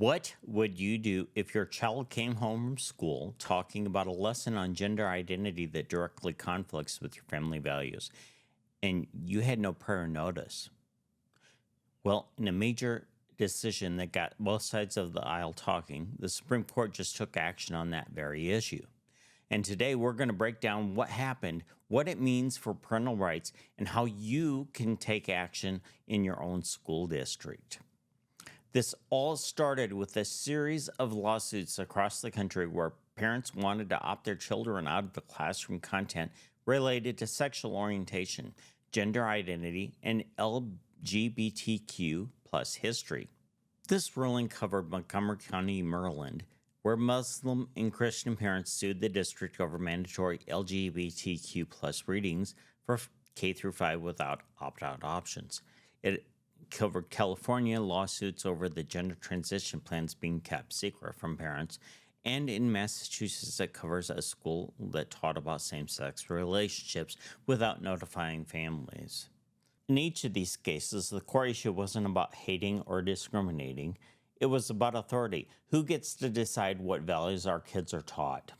What would you do if your child came home from school talking about a lesson on gender identity that directly conflicts with your family values and you had no prior notice? Well, in a major decision that got both sides of the aisle talking, the Supreme Court just took action on that very issue. And today we're going to break down what happened, what it means for parental rights, and how you can take action in your own school district. This all started with a series of lawsuits across the country where parents wanted to opt their children out of the classroom content related to sexual orientation, gender identity, and LGBTQ plus history. This ruling covered Montgomery County, Maryland, where Muslim and Christian parents sued the district over mandatory LGBTQ plus readings for K through 5 without opt-out options. It covered California lawsuits over the gender transition plans being kept secret from parents, and in Massachusetts it covers a school that taught about same-sex relationships without notifying families. In each of these cases, the core issue wasn't about hating or discriminating. It was about authority. Who gets to decide what values our kids are taught?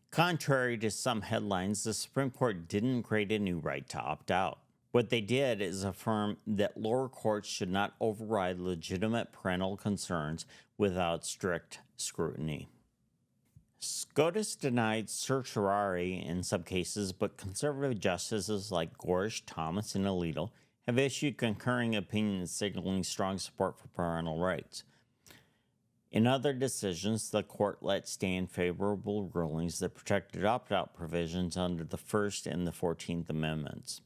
Contrary to some headlines, the Supreme Court didn't create a new right to opt out. What they did is affirm that lower courts should not override legitimate parental concerns without strict scrutiny. SCOTUS denied certiorari in some cases, but conservative justices like Gorsuch, Thomas, and Alito have issued concurring opinions signaling strong support for parental rights. In other decisions, the court let stand favorable rulings that protected opt-out provisions under the First and the 14th Amendments.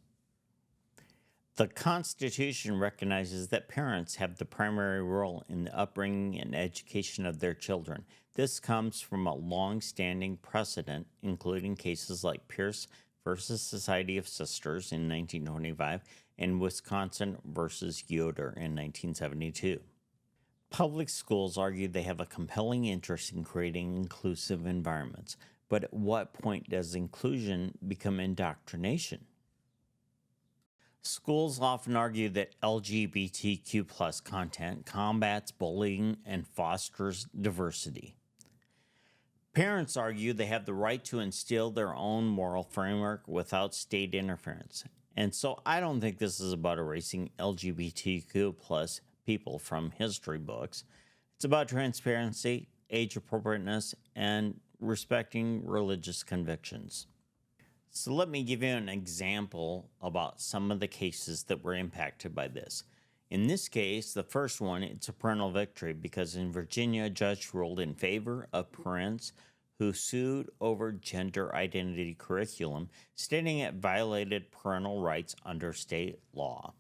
The Constitution recognizes that parents have the primary role in the upbringing and education of their children. This comes from a long-standing precedent, including cases like Pierce versus Society of Sisters in 1925 and Wisconsin versus Yoder in 1972. Public schools argue they have a compelling interest in creating inclusive environments, but at what point does inclusion become indoctrination? Schools often argue that LGBTQ plus content combats bullying and fosters diversity. Parents argue they have the right to instill their own moral framework without state interference. And so I don't think this is about erasing LGBTQ plus people from history books. It's about transparency, age appropriateness, and respecting religious convictions. So let me give you an example about some of the cases that were impacted by this. In this case, the first one, it's a parental victory because in Virginia, a judge ruled in favor of parents who sued over gender identity curriculum, stating it violated parental rights under state law.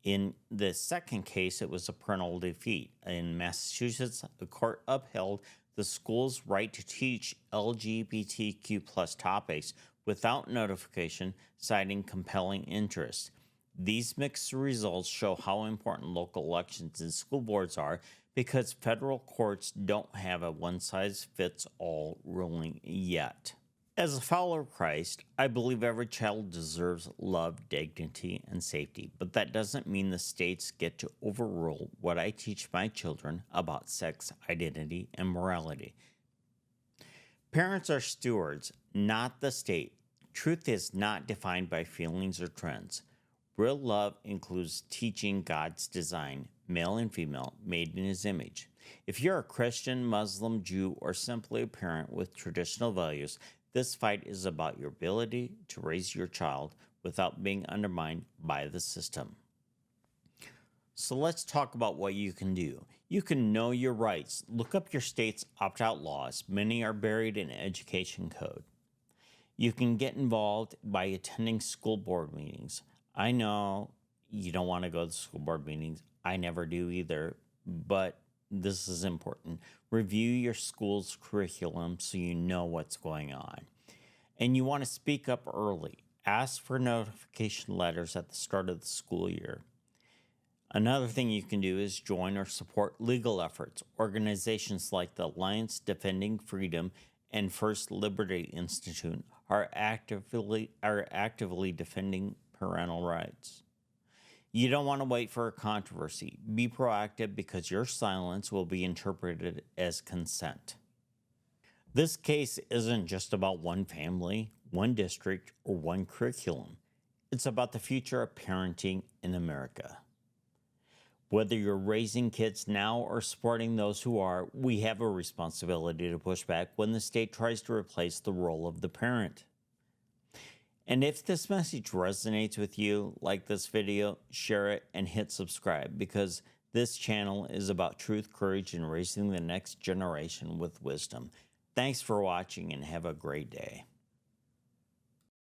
In the second case, it was a parental defeat. In Massachusetts, the court upheld the school's right to teach LGBTQ plus topics without notification, citing compelling interest. These mixed results show how important local elections and school boards are because federal courts don't have a one-size-fits-all ruling yet. As a follower of Christ, I believe every child deserves love, dignity, and safety, but that doesn't mean the states get to overrule what I teach my children about sex, identity, and morality. Parents are stewards, not the state. Truth is not defined by feelings or trends. Real love includes teaching God's design, male and female, made in His image. If you're a Christian, Muslim, Jew, or simply a parent with traditional values, this fight is about your ability to raise your child without being undermined by the system. So let's talk about what you can do. You can know your rights. Look up your state's opt-out laws. Many are buried in education code. You can get involved by attending school board meetings. I know you don't want to go to school board meetings. I never do either, but this is important. Review your school's curriculum so you know what's going on. And you want to speak up early. Ask for notification letters at the start of the school year. Another thing you can do is join or support legal efforts. Organizations like the Alliance Defending Freedom and First Liberty Institute are actively defending parental rights. You don't want to wait for a controversy. Be proactive because your silence will be interpreted as consent. This case isn't just about one family, one district, or one curriculum. It's about the future of parenting in America. Whether you're raising kids now or supporting those who are, we have a responsibility to push back when the state tries to replace the role of the parent. And if this message resonates with you, like this video, share it, and hit subscribe, because this channel is about truth, courage, and raising the next generation with wisdom. Thanks for watching and have a great day.